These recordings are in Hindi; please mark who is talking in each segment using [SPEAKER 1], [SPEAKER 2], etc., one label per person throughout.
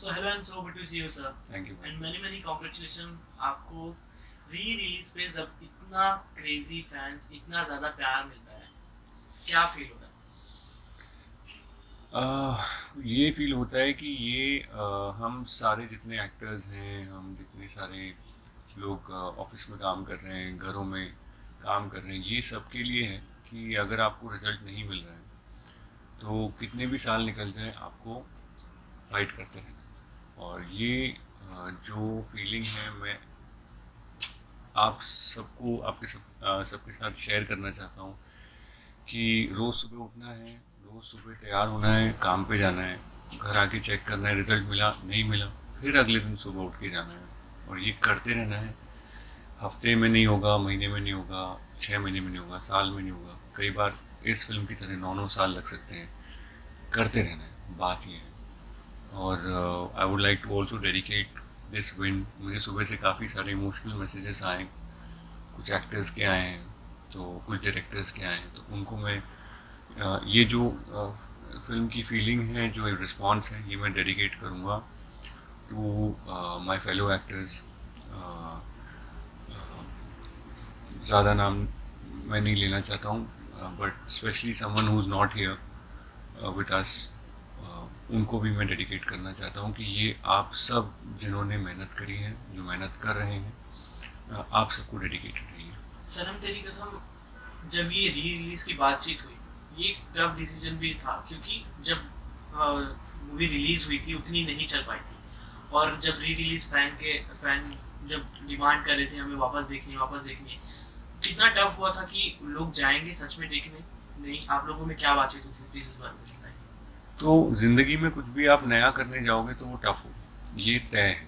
[SPEAKER 1] So hello and so good to see you, sir.
[SPEAKER 2] Thank you
[SPEAKER 1] And
[SPEAKER 2] भाई।
[SPEAKER 1] many congratulations आपको री रिलीज पे जब इतना क्रेजी फैंस इतना ज्यादा प्यार मिलता है, क्या फील होता है?
[SPEAKER 2] ये फील होता है कि ये हम सारे जितने एक्टर्स हैं, हम जितने सारे लोग ऑफिस में काम कर रहे हैं, घरों में काम कर रहे हैं, ये सबके लिए है कि अगर आपको रिजल्ट नहीं मिल रहा है तो कितने भी साल निकल जाए आपको फाइट करते रहना। और ये जो फीलिंग है मैं आप सबको सबके साथ शेयर करना चाहता हूँ कि रोज़ सुबह उठना है, रोज़ सुबह तैयार होना है, काम पे जाना है, घर आके चेक करना है रिजल्ट मिला नहीं मिला, फिर अगले दिन सुबह उठ के जाना है और ये करते रहना है। हफ्ते में नहीं होगा, महीने में नहीं होगा, 6 महीने में नहीं होगा, साल में नहीं होगा, कई बार इस फिल्म की तरह 9 9 साल लग सकते हैं। करते रहना है, बात ये है। और I would like to also dedicate this win. मुझे सुबह से काफ़ी सारे इमोशनल मैसेजेस आए, कुछ एक्टर्स के आए हैं, तो कुछ डायरेक्टर्स के आए हैं, तो उनको मैं ये जो फिल्म की फीलिंग है, जो रिस्पॉन्स है, ये मैं डेडिकेट करूँगा टू माय फेलो एक्टर्स। ज़्यादा नाम मैं नहीं लेना चाहता हूँ, but specially someone who is not here with us, उनको भी मैं डेडिकेट करना चाहता हूँ कि ये आप सब जिन्होंने मेहनत करी है, जो मेहनत कर रहे हैं, आप सबको डेडिकेटेड रहिए।
[SPEAKER 1] सनम तेरी कसम, जब ये री रिलीज की बातचीत हुई, ये टफ डिसीजन भी था क्योंकि जब मूवी रिलीज हुई थी उतनी नहीं चल पाई थी, और जब री रिलीज फैन जब डिमांड कर रहे थे हमें वापस देखनी है, कितना टफ हुआ था कि लोग जाएंगे सच में देखने? नहीं, आप लोगों में क्या बातचीत हुई थी प्लीज इस बारे में बताएं।
[SPEAKER 2] तो ज़िंदगी में कुछ भी आप नया करने जाओगे तो वो टफ हो, ये तय है।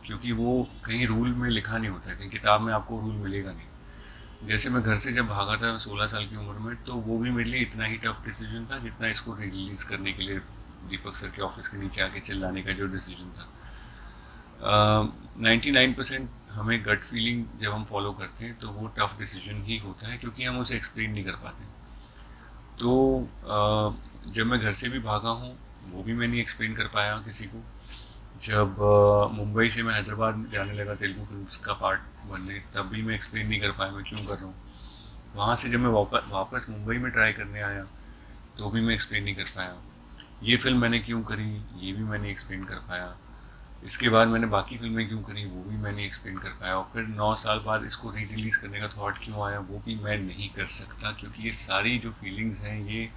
[SPEAKER 2] क्योंकि वो कहीं रूल में लिखा नहीं होता है, कहीं किताब में आपको रूल मिलेगा नहीं। जैसे मैं घर से जब भागा था 16 साल की उम्र में, तो वो भी मेरे लिए इतना ही टफ डिसीजन था जितना इसको रिलीज़ करने के लिए दीपक सर के ऑफिस के नीचे आके चिल्लाने का जो डिसीजन था। 99% हमें गट फीलिंग जब हम फॉलो करते हैं तो वो टफ डिसीजन ही होता है, क्योंकि हम उसे एक्सप्लेन नहीं कर पाते। तो जब मैं घर से भी भागा हूँ, वो भी मैं नहीं एक्सप्लेन कर पाया किसी को। जब मुंबई से मैं हैदराबाद जाने लगा तेलुगु फिल्म का पार्ट बनने, तब भी मैं एक्सप्लेन नहीं कर पाया मैं क्यों कर रहा हूँ। वहाँ से जब मैं वापस मुंबई में ट्राई करने आया, तो भी मैं एक्सप्लेन नहीं कर पाया। ये फिल्म मैंने क्यों करी, ये भी मैंने एक्सप्लेन कर पाया। इसके बाद मैंने बाकी फिल्में क्यों करी, वो भी मैंने एक्सप्लेन कर पाया। और फिर 9 साल बाद इसको री रिलीज़ करने का थॉट क्यों आया, वो भी मैं नहीं कर सकता, क्योंकि ये सारी जो फीलिंग्स हैं, ये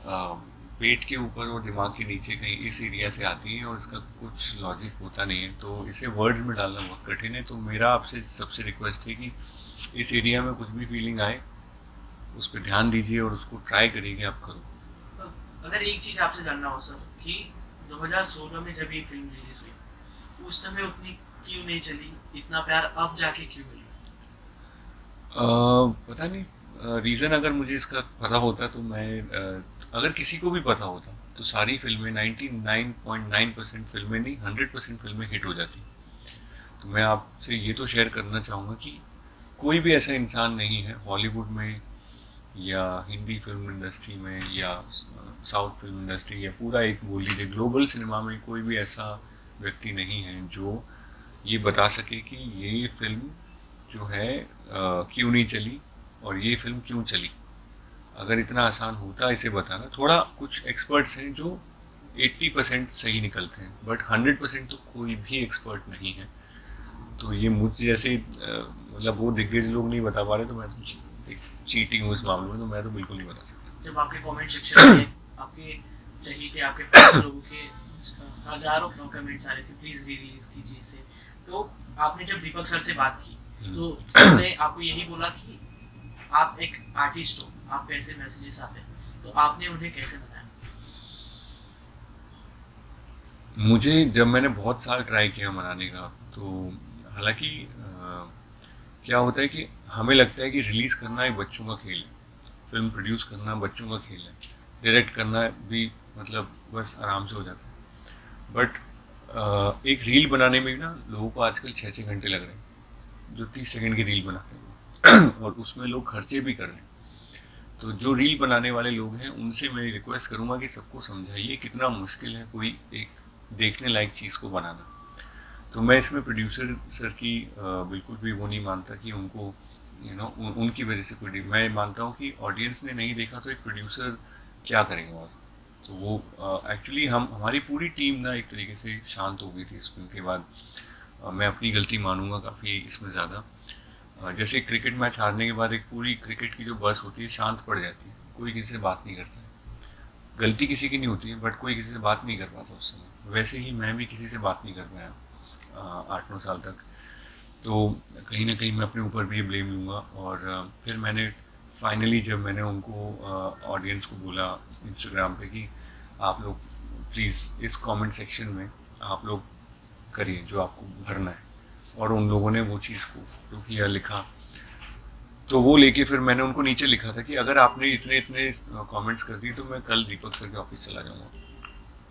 [SPEAKER 2] पेट के ऊपर और दिमाग के नीचे कहीं इस एरिया से आती है और इसका कुछ लॉजिक होता नहीं है, तो इसे वर्ड्स में डालना बहुत कठिन है। तो मेरा आपसे सबसे रिक्वेस्ट है कि इस एरिया में कुछ भी फीलिंग आए, उस पर ध्यान दीजिए और उसको ट्राई करिए कि आप करो।
[SPEAKER 1] तो अगर एक चीज आपसे जानना हो सर कि 2016 में जब ये फिल्म रिलीज हुई, उस समय उतनी क्यों नहीं चली, इतना प्यार अब जाके क्यों मिली?
[SPEAKER 2] पता नहीं रीज़न। अगर मुझे इसका पता होता तो मैं अगर किसी को भी पता होता तो सारी फिल्में 99.9% फिल्में नहीं, 100% फिल्में हिट हो जाती। तो मैं आपसे ये तो शेयर करना चाहूँगा कि कोई भी ऐसा इंसान नहीं है हॉलीवुड में या हिंदी फिल्म इंडस्ट्री में या साउथ फिल्म इंडस्ट्री या पूरा एक बोल लीजिए ग्लोबल सिनेमा में, कोई भी ऐसा व्यक्ति नहीं है जो ये बता सके कि ये फिल्म जो है क्यों नहीं चली और ये फिल्म क्यों चली। अगर इतना आसान होता इसे बताना, थोड़ा कुछ एक्सपर्ट्स हैं जो 80% सही निकलते हैं, बट 100% तो कोई भी एक्सपर्ट नहीं है। तो ये मुझ जैसे मतलब वो दिग्गज लोग नहीं बता पा रहे, तो मैं तो चीटिंग हूँ इस मामले में, तो मैं तो बिल्कुल नहीं बता सकता।
[SPEAKER 1] जब आपके कमेंट सेक्शन में आपके चाहिए कि आपके फैंस लोगों के हजारों कमेंट्स आ रहे थे प्लीज री रिलीज कीजिए इसे, तो आपने जब दीपक सर से बात की तो उसने आपको यही बोला कि आप एक आर्टिस्ट हो, आप कैसे मैसेजेस आते हैं, तो आपने उन्हें कैसे बताया?
[SPEAKER 2] मुझे जब मैंने बहुत साल ट्राई किया मनाने का, तो हालांकि क्या होता है कि हमें लगता है कि रिलीज़ करना एक बच्चों का खेल है, फिल्म प्रोड्यूस करना बच्चों का खेल है, डायरेक्ट करना भी मतलब बस आराम से हो जाता है। बट एक रील बनाने में भी ना लोगों को आजकल 6 6 घंटे लग रहे हैं, जो 30 सेकंड की रील बनाते हैं और उसमें लोग खर्चे भी कर रहे हैं। तो जो रील बनाने वाले लोग हैं उनसे मैं रिक्वेस्ट करूँगा कि सबको समझाइए कितना मुश्किल है कोई एक देखने लायक चीज़ को बनाना। तो मैं इसमें प्रोड्यूसर सर की बिल्कुल भी वो नहीं मानता कि उनको उनकी वजह से कोई, मैं मानता हूँ कि ऑडियंस ने नहीं देखा तो एक प्रोड्यूसर क्या करेगा। और तो वो एक्चुअली हमारी पूरी टीम ना एक तरीके से शांत हो गई थी इस फिल्म के बाद। मैं अपनी गलती मानूंगा काफ़ी इसमें ज़्यादा। जैसे क्रिकेट मैच हारने के बाद एक पूरी क्रिकेट की जो बस होती है शांत पड़ जाती है, कोई किसी से बात नहीं करता है। गलती किसी की नहीं होती है बट कोई किसी से बात नहीं कर पाता उस समय। वैसे ही मैं भी किसी से बात नहीं कर पाया 8-9 साल तक। तो कहीं ना कहीं मैं अपने ऊपर भी ये ब्लेम लूँगा। और फिर मैंने फाइनली जब मैंने उनको ऑडियंस को बोला इंस्टाग्राम पे कि आप लोग प्लीज़ इस कमेंट सेक्शन में आप लोग करिए जो आपको भरना है, और उन लोगों ने वो चीज़ को फोटो किया, लिखा। तो वो लेके फिर मैंने उनको नीचे लिखा था कि अगर आपने इतने इतने कमेंट्स कर दिए तो मैं कल दीपक सर के ऑफिस चला जाऊँगा।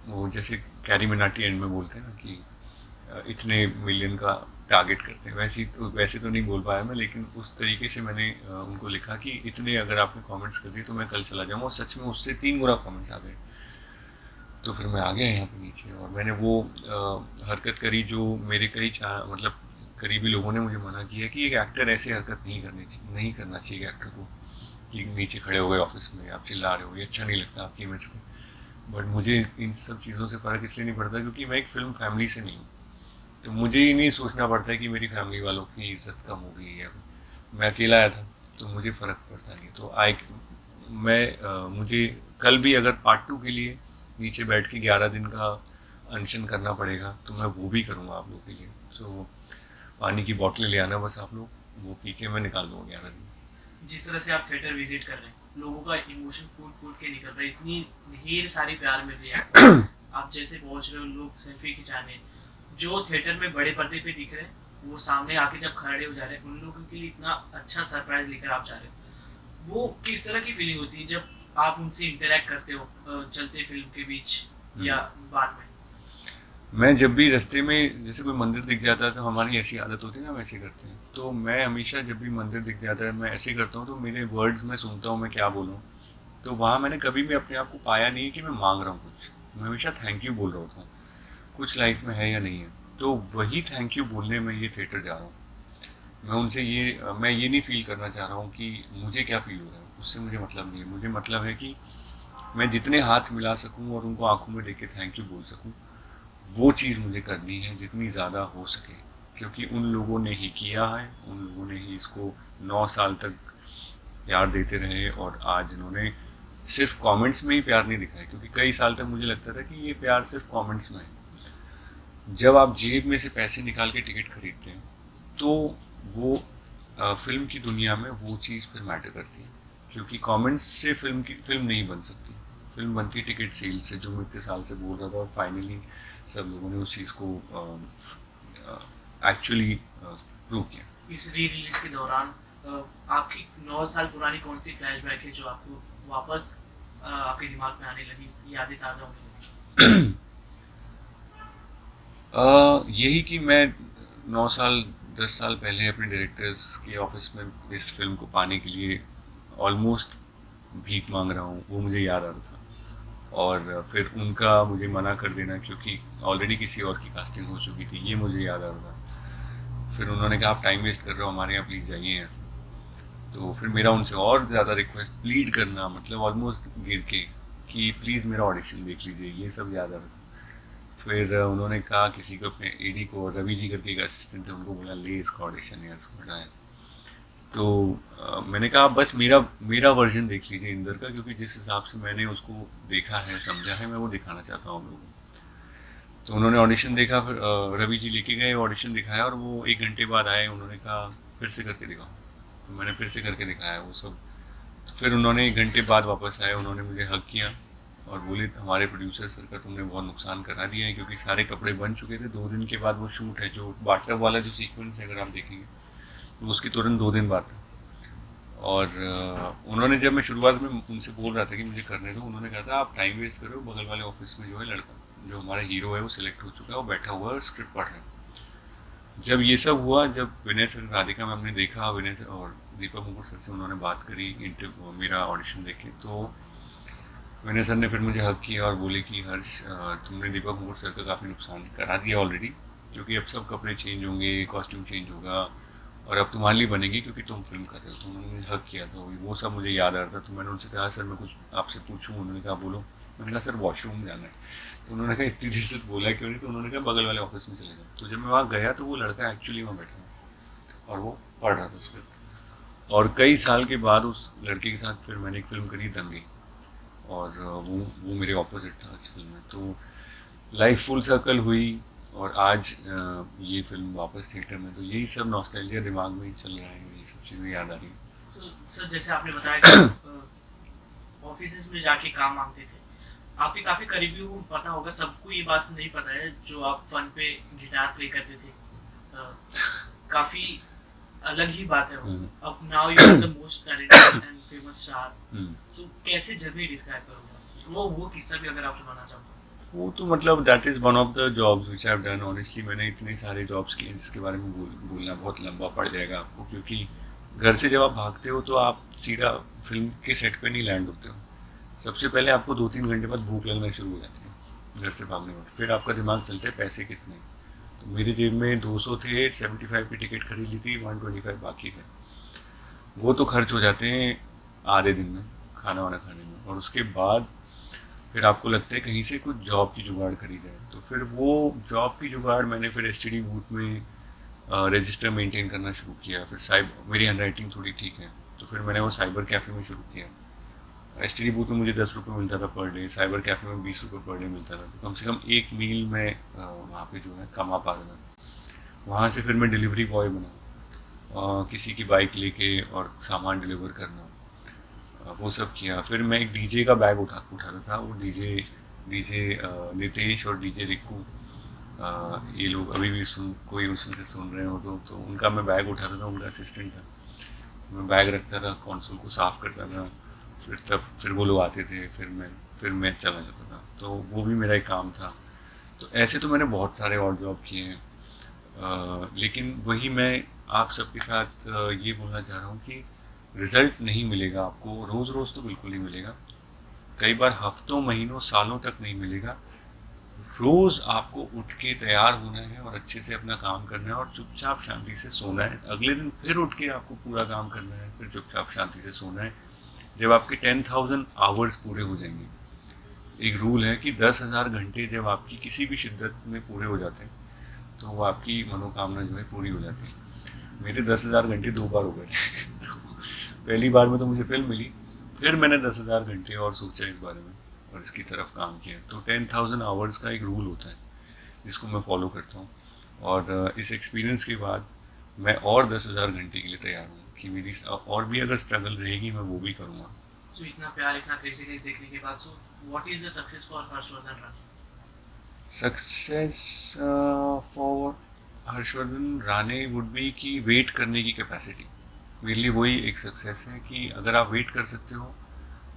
[SPEAKER 2] वो जैसे कैरी मिनाटी एंड में बोलते हैं ना कि इतने मिलियन का टारगेट करते हैं, वैसे तो नहीं बोल पाया मैं, लेकिन उस तरीके से मैंने उनको लिखा कि इतने अगर आपने कमेंट्स कर दिए तो मैं कल चला जाऊँगा। और सच में उससे 3 गुना कमेंट्स आ गए। तो फिर मैं आ गया यहाँ पे नीचे और मैंने वो हरकत करी जो मेरे मतलब करीबी लोगों ने मुझे मना किया कि एक एक्टर ऐसे हरकत नहीं करना चाहिए एक्टर को, कि नीचे खड़े हो गए ऑफिस में आप चिल्ला रहे हो, ये अच्छा नहीं लगता आपकी इमेज को। बट मुझे इन सब चीज़ों से फ़र्क इसलिए नहीं पड़ता क्योंकि मैं एक फ़िल्म फैमिली से नहीं हूँ। तो मुझे ही नहीं सोचना पड़ता है कि मेरी फैमिली वालों की इज्जत कम हो गई है। मैं अकेला आया था तो मुझे फ़र्क पड़ता नहीं। तो मुझे कल भी अगर पार्ट 2 के लिए नीचे बैठ के 11 दिन का अनशन करना पड़ेगा तो मैं वो भी करूँगा आप लोगों के लिए। सो पानी की बोतलें ले आना बस आप लोग, वो पी के मैं निकाल दूँगा 11 दिन।
[SPEAKER 1] जिस तरह से आप थिएटर विजिट कर रहे हैं, लोगों का इमोशन फूट फूट के निकल रहा है, इतनी ढेर सारी प्यार मिल रही है आपको। आप जैसे पहुंच रहे हो, लोग सेल्फी खिंचाने, जो थिएटर में बड़े पर्दे पे दिख रहे हैं वो सामने आके जब खड़े हो जा रहे हैं, उन लोगों के लिए इतना अच्छा सरप्राइज लेकर आप जा रहे हो। वो किस तरह की फीलिंग होती है जब आप उनसे इंटरेक्ट करते हो चलते फिल्म के बीच या बाद में?
[SPEAKER 2] मैं जब भी रास्ते में जैसे कोई मंदिर दिख जाता है तो हमारी ऐसी आदत होती है ना, वैसे करते हैं। तो मैं हमेशा जब भी मंदिर दिख जाता है मैं ऐसे करता हूँ, तो मेरे वर्ड्स में सुनता हूँ मैं क्या बोलूँ। तो वहाँ मैंने कभी भी अपने आप को पाया नहीं है कि मैं मांग रहा हूँ कुछ, मैं हमेशा थैंक यू बोल रहा होता हूँ, कुछ लाइफ में है या नहीं है। तो वही थैंक यू बोलने में ये थिएटर जा रहा हूँ। मैं ये नहीं फील करना चाह रहा हूँ कि मुझे क्या फील हो रहा है, उससे मुझे मतलब नहीं है। मुझे मतलब है कि मैं जितने हाथ मिला सकूँ और उनको आंखों में देख के थैंक यू बोल सकूँ, वो चीज़ मुझे करनी है जितनी ज़्यादा हो सके। क्योंकि उन लोगों ने ही किया है, उन लोगों ने ही इसको 9 साल तक प्यार देते रहे, और आज इन्होंने सिर्फ कमेंट्स में ही प्यार नहीं दिखाया। क्योंकि कई साल तक मुझे लगता था कि ये प्यार सिर्फ कमेंट्स में है। जब आप जेब में से पैसे निकाल के टिकट खरीदते हैं तो वो फिल्म की दुनिया में वो चीज़ फिर मैटर करती है। क्योंकि कमेंट्स से फिल्म नहीं बन सकती। फिल्म बनती है टिकट सेल से, जो मैं इतने साल से बोल रहा था, और फाइनली सब लोगों ने उस चीज़ को एक्चुअली प्रूव किया।
[SPEAKER 1] इस री रिलीज के दौरान आपकी 9 साल पुरानी कौन सी फ्लैशबैक है जो आपको वापस आपके दिमाग में आने लगी, यादें ताज़ा होने लगी?
[SPEAKER 2] यही कि मैं 9 साल 10 साल पहले अपने डायरेक्टर्स के ऑफिस में इस फिल्म को पाने के लिए ऑलमोस्ट भीख मांग रहा हूँ, वो मुझे याद आ रहा था। और फिर उनका मुझे मना कर देना क्योंकि ऑलरेडी किसी और की कास्टिंग हो चुकी थी, ये मुझे याद आ रहा था। फिर उन्होंने कहा आप टाइम वेस्ट कर रहे हो, हमारे यहाँ प्लीज़ जाइए यहाँ से। तो फिर मेरा उनसे और ज़्यादा रिक्वेस्ट, प्लीड करना, मतलब ऑलमोस्ट गिर के, कि प्लीज़ मेरा ऑडिशन देख लीजिए, ये सब याद आ रहा था। फिर उन्होंने कहा किसी को, अपने एडी को, रवि जी करके एक असिस्टेंट थे, उनको बोला ले इसका ऑडिशन यार, इसको हटाया। तो मैंने कहा बस मेरा वर्जन देख लीजिए इंदर का, क्योंकि जिस हिसाब से मैंने उसको देखा है, समझा है, मैं वो दिखाना चाहता हूँ आप लोगों को। तो उन्होंने ऑडिशन देखा, फिर रवि जी लेके गए, ऑडिशन दिखाया, और वो 1 घंटे बाद आए, उन्होंने कहा फिर से करके दिखाओ। तो मैंने फिर से करके दिखाया वो सब। तो फिर उन्होंने 1 घंटे बाद वापस आए, उन्होंने मुझे हक किया और बोले हमारे प्रोड्यूसर सर का तुमने बहुत नुकसान करा दिया है, क्योंकि सारे कपड़े बन चुके थे। 2 दिन के बाद वो शूट है, जो बाटअप वाला जो सीक्वेंस है अगर आप देखेंगे तो उसकी तुरंत 2 दिन बाद था। और उन्होंने, जब मैं शुरुआत में उनसे बोल रहा था कि मुझे करने दो, उन्होंने कहा था आप टाइम वेस्ट करो, बगल वाले ऑफिस में जो है लड़का, जो हमारा हीरो है वो सिलेक्ट हो चुका है, वो बैठा हुआ है और स्क्रिप्ट पढ़ रहा है। जब ये सब हुआ, जब विनय सर, राधिका मैम ने देखा, विनय सर और दीपक मुकुट सर से उन्होंने बात करी मेरा ऑडिशन देखे, तो विनय सर ने फिर मुझे हक किया और बोले कि हर्ष तुमने दीपक मुकुट सर का काफ़ी नुकसान करा दिया ऑलरेडी, क्योंकि अब सब कपड़े चेंज होंगे, कॉस्ट्यूम चेंज होगा और अब तुम्हारे लिए बनेगी क्योंकि तुम फिल्म कर रहे हो। तो उन्होंने मुझे हक किया, तो वो सब मुझे याद आ रहा था। तो मैंने उनसे कहा सर मैं कुछ आपसे पूछूं? उन्होंने कहा बोलो। मैंने कहा सर वॉशरूम जाना है। तो उन्होंने कहा इतनी देर से बोला क्यों नहीं? तो उन्होंने कहा बगल वाले ऑफिस में चले जाओ। तो जब मैं वहाँ गया तो वो लड़का एक्चुअली वहाँ बैठा था और वो पढ़ रहा था स्क्रिप्ट। और कई साल के बाद उस लड़के के साथ फिर मैंने एक फिल्म करी दंगे, और वो मेरे ऑपोजिट था इस फिल्म में। तो लाइफ फुल सर्कल हुई और आज ये फिल्म वापस थिएटर में। तो यही सब नॉस्टैल्जिया दिमाग में ही चल रहा है, ये सब चीज़ें याद आ रही हैं।
[SPEAKER 1] तो सर जैसे आपने बताया कि ऑफिस में जाके काम मांगते थे, आपके काफी करीबी को पता होगा, सबको ये बात नहीं पता है जो आप फन पे गिटार प्ले करते थे। काफी अलग ही बात है वो। अब now you are the most talented and famous star. तो कैसे जर्नी डिस्क्राइब करोगे वो किस्सा भी अगर आप सुनाना चाहो?
[SPEAKER 2] वो तो मतलब that is one of the jobs which I have done. Honestly मैंने इतने सारे जॉब्स किए जिसके बारे में बोलना बहुत लंबा पड़ जाएगा आपको, क्योंकि घर से जब आप भागते हो तो आप सीधा फिल्म के सेट पे नहीं लैंड होते हो। सबसे पहले आपको 2-3 घंटे बाद भूख लगना शुरू हो जाती है घर से भागने में। फिर आपका दिमाग चलता है पैसे कितने। तो मेरी जेब में 200 थे, 75 की टिकट खरीद ली थी, 125 बाकी थे। वो तो खर्च हो जाते हैं आधे दिन में खाना वाना खाने में। और उसके बाद फिर आपको लगता है कहीं से कुछ जॉब की जुगाड़ करी जाए। तो फिर वो जॉब की जुगाड़ मैंने फिर एसटीडी बूथ में रजिस्टर मेंटेन करना शुरू किया। फिर मेरी हैंड राइटिंग थोड़ी ठीक है तो फिर मैंने वो साइबर कैफ़े में शुरू किया। एसटीडी बूथ में मुझे 10 रुपये मिलता था पर डे, साइबर कैफ़े में 20 रुपये पर डे मिलता था। तो कम से कम एक मील में वहाँ पे जो है कमा पा रहा था। वहाँ से फिर मैं डिलीवरी बॉय बना, किसी की बाइक लेके और सामान डिलीवर करना, वो सब किया। फिर मैं एक डीजे का बैग उठाता था। वो डीजे डीजे नितेश और डीजे रिक्कू, ये लोग अभी भी कोई उसमें से सुन रहे हो तो उनका मैं बैग उठाता था, उनका असिस्टेंट था। तो मैं बैग रखता था, कंसोल को साफ़ करता था। फिर वो लोग आते थे, फिर मैं चला जाता था। तो वो भी मेरा एक काम था। तो ऐसे तो मैंने बहुत सारे और जॉब किए हैं, लेकिन वही मैं आप सबके साथ ये बोलना चाह रहा हूँ कि रिज़ल्ट नहीं मिलेगा आपको रोज़ रोज़, तो बिल्कुल नहीं मिलेगा। कई बार हफ्तों महीनों सालों तक नहीं मिलेगा। रोज़ आपको उठ के तैयार होना है और अच्छे से अपना काम करना है और चुपचाप शांति से सोना है। अगले दिन फिर उठ के आपको पूरा काम करना है, फिर चुपचाप शांति से सोना है। जब आपके 10,000 आवर्स पूरे हो जाएंगे, एक रूल है कि 10,000 घंटे जब आपकी किसी भी शिद्दत में पूरे हो जाते हैं तो वो आपकी मनोकामना जो है पूरी हो जाती है। मेरे 10,000 घंटे 2 बार हो गए तो पहली बार में तो मुझे फिल्म मिली, फिर मैंने 10,000 घंटे और सोचा इस बारे में और इसकी तरफ काम किया। तो 10,000 आवर्स का एक रूल होता है जिसको मैं फॉलो करता हूँ। और इस एक्सपीरियंस के बाद मैं और 10,000 घंटे के लिए तैयार हूँ कि मेरी और भी अगर स्ट्रगल रहेगी मैं वो भी करूँगा।
[SPEAKER 1] सो इतना प्यार, इतना क्रेजीनेस देखने के बाद, so what is the success for Harshvardhan Rane?
[SPEAKER 2] Success for Harshvardhan Rane would be कि वेट करने की कैपेसिटी। मेरे लिए वही एक सक्सेस है कि अगर आप वेट कर सकते हो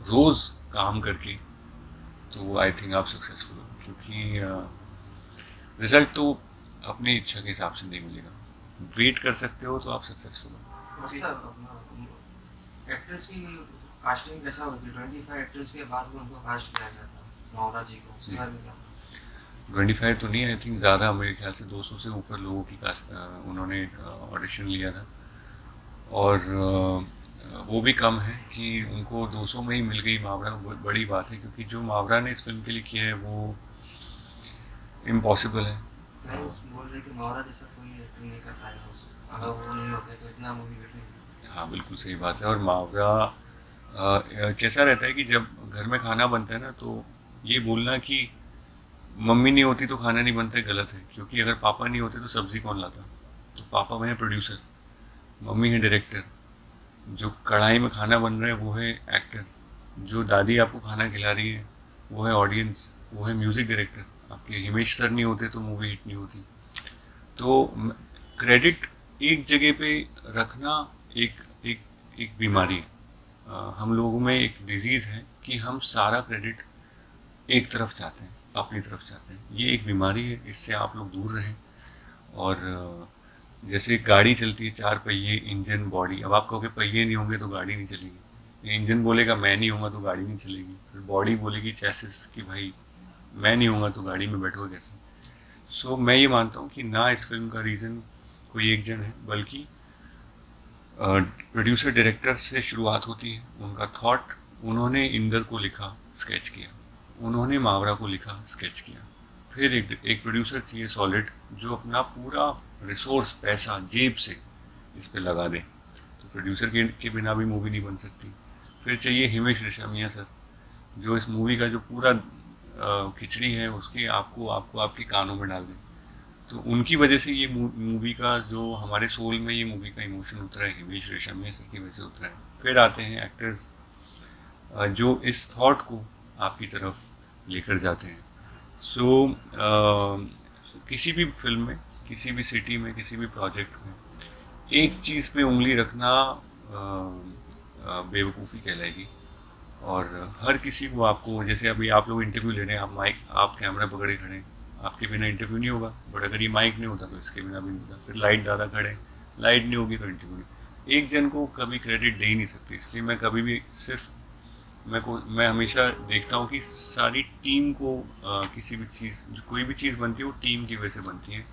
[SPEAKER 2] रोज़ काम करके, तो आई थिंक आप सक्सेसफुल हो। क्योंकि रिज़ल्ट तो अपनी इच्छा के हिसाब से नहीं मिलेगा। वेट कर सकते हो तो आप सक्सेसफुल हो।
[SPEAKER 3] एक्ट्रेस की कास्टिंग कैसा होती है? 25 एक्ट्रेस के बाद में उनको कास्ट किया गया था, मावरा जी को। उसके बारे में क्या?
[SPEAKER 2] 25 तो नहीं, आई थिंक ज़्यादा, मेरे ख्याल से 200 से ऊपर लोगों की उन्होंने ऑडिशन लिया था। और वो भी कम है कि उनको 200 में ही मिल गई मावरा, बड़ी बात है। क्योंकि जो मावरा ने इस फिल्म के लिए किया है वो इम्पॉसिबल है।
[SPEAKER 3] बोल रहे कि मावरा जैसा कोई एक्टिंग नहीं कर पाएगा, अगर वो नहीं होते तो इतना मूवी हिट नहीं।
[SPEAKER 2] हाँ बिल्कुल सही बात है। और मावरा कैसा रहता है कि जब घर में खाना बनता है ना, तो ये बोलना कि मम्मी नहीं होती तो खाना नहीं बनता गलत है। क्योंकि अगर पापा नहीं होते तो सब्ज़ी कौन लाता? तो पापा हैं प्रोड्यूसर, मम्मी है डायरेक्टर, जो कढ़ाई में खाना बन रहा है वो है एक्टर, जो दादी आपको खाना खिला रही है वो है ऑडियंस, वो है म्यूज़िक डायरेक्टर। आपके हिमेश सर नहीं होते तो मूवी हिट नहीं होती। तो क्रेडिट एक जगह पे रखना एक एक एक बीमारी है। हम लोगों में एक डिजीज़ है कि हम सारा क्रेडिट एक तरफ चाहते हैं, अपनी तरफ चाहते हैं। ये एक बीमारी है, इससे आप लोग दूर रहें। और जैसे गाड़ी चलती है 4 पहिए, इंजन, बॉडी। अब आप कहोगे पहिए नहीं होंगे तो गाड़ी नहीं चलेगी, इंजन बोलेगा मैं नहीं हूँगा तो गाड़ी नहीं चलेगी, फिर बॉडी बोलेगी चैसिस कि भाई मैं नहीं हूँगा तो गाड़ी में बैठोगे कैसे। सो मैं ये मानता हूँ कि ना इस फिल्म का रीज़न कोई एक जन है, बल्कि प्रोड्यूसर डायरेक्टर से शुरुआत होती है। उनका थॉट, उन्होंने इंदर को लिखा, स्केच किया, उन्होंने मावरा को लिखा, स्केच किया, फिर एक प्रोड्यूसर चाहिए सॉलिड जो अपना पूरा रिसोर्स, पैसा जेब से इस पे लगा दे। तो प्रोड्यूसर के बिना भी मूवी नहीं बन सकती। फिर चाहिए हिमेश रेशमिया सर, जो इस मूवी का जो पूरा खिचड़ी है उसकी आपको आपको आपके कानों में डाल दे। तो उनकी वजह से ये मूवी का जो हमारे सोल में ये मूवी का इमोशन उतरा है, हिमेश रेशमिया सर की वजह से उतरा है। फिर आते हैं एक्टर्स जो इस थॉट को आपकी तरफ लेकर जाते हैं। सो किसी भी फिल्म में, किसी भी सिटी में, किसी भी प्रोजेक्ट में एक चीज़ पे उंगली रखना बेवकूफ़ी कहलाएगी। और हर किसी को आपको, जैसे अभी आप लोग इंटरव्यू ले रहे हैं, आप माइक, आप कैमरा पकड़े खड़े हैं, आपके बिना इंटरव्यू नहीं होगा। बट अगर ये माइक नहीं होता तो इसके बिना भी नहीं होता। फिर लाइट ज़्यादा खड़े, लाइट नहीं होगी तो इंटरव्यू नहीं। एक जन को कभी क्रेडिट दे ही नहीं सकती। इसलिए मैं कभी भी सिर्फ मैं हमेशा देखता हूँ कि सारी टीम को किसी भी चीज़, कोई भी चीज़ बनती है वो टीम की वजह से बनती है।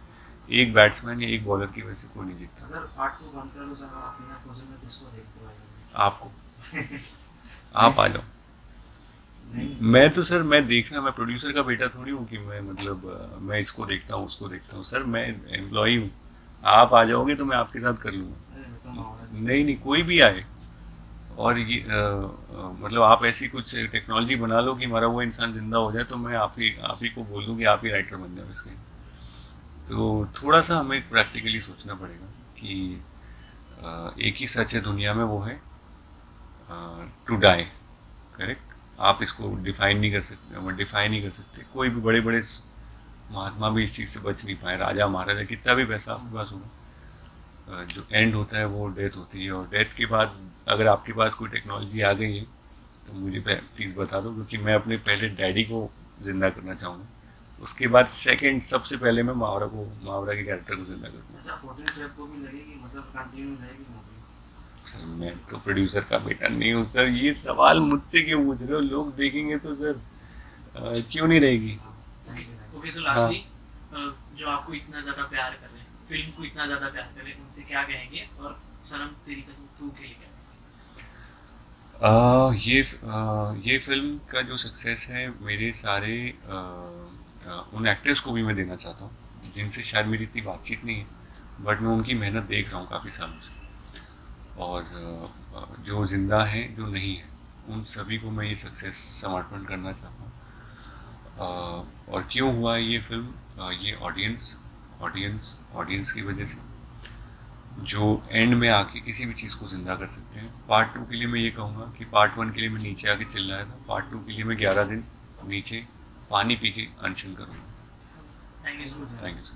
[SPEAKER 2] एक बैट्समैन या एक बॉलर की वजह से कोई नहीं जीतता।
[SPEAKER 3] अगर पार्ट को बंद कर लो सर, आप अपने पोजीशन में किसको देखते हो?
[SPEAKER 2] आपको आप आ जाओ। मैं तो सर, मैं देखना, मैं प्रोड्यूसर का बेटा थोड़ी हूँ कि मैं मतलब मैं इसको देखता हूँ उसको देखता हूँ। सर मैं एम्प्लॉई हूँ, आप आ जाओगे तो मैं आपके साथ कर लूँगा। नहीं नहीं, कोई भी आए। और ये मतलब आप ऐसी कुछ टेक्नोलॉजी बना लो कि मरा हुआ इंसान जिंदा हो जाए तो मैं आप ही को बोल दूँ कि आप ही राइटर बन जाओ इसके। तो थोड़ा सा हमें प्रैक्टिकली सोचना पड़ेगा कि एक ही सच है दुनिया में, वो है टू डाई। करेक्ट। आप इसको डिफाइन नहीं कर सकते। कोई भी बड़े बड़े महात्मा भी इस चीज़ से बच नहीं पाए। राजा महाराजा, कितना भी पैसा आपके पास होगा, जो एंड होता है वो डेथ होती है। और डेथ के बाद अगर आपके पास कोई टेक्नोलॉजी आ गई है तो मुझे प्लीज़ बता दो, क्योंकि मैं अपने पहले डैडी को जिंदा करना चाहूँगा। उसके बाद सेकंड सबसे पहले मैं मावरा के कैरेक्टर को जिंदा करूँगा।
[SPEAKER 3] अच्छा, 14 फेब को भी लगेगी, मतलब कंटिन्यू रहेगी मूवी?
[SPEAKER 2] सर मैं तो प्रोड्यूसर का बेटा नहीं हूँ सर, ये सवाल मुझसे क्यों पूछ रहे हो? लोग देखेंगे तो सर क्यों नहीं रहेगी।
[SPEAKER 1] ओके, सो लास्टली जो आपको इतना ज़्यादा प्यार कर रहे हैं, फिल्म को इतना ज़्यादा प्यार कर रहे हैं, उनसे क्या कहेंगे? और सनम तेरी कसम 2 के लिए क्या?
[SPEAKER 2] ये फिल्म का जो सक्सेस है, मेरे सारे उन एक्टर्स को भी मैं देना चाहता हूँ जिनसे शायद मेरी इतनी बातचीत नहीं है, बट मैं उनकी मेहनत देख रहा हूँ काफ़ी सालों से। और जो ज़िंदा हैं, जो नहीं है, उन सभी को मैं ये सक्सेस समर्पण करना चाहता हूँ। और क्यों हुआ ये फिल्म? ये ऑडियंस की वजह से, जो एंड में आके किसी भी चीज़ को ज़िंदा कर सकते हैं। पार्ट 2 के लिए मैं ये कहूँगा कि पार्ट 1 के लिए मैं नीचे आके चिल्लाया था, पार्ट 2 के लिए मैं 11 दिन नीचे पानी पी के अनशन करूँगा।
[SPEAKER 1] Thank you so much.
[SPEAKER 2] Thank you sir.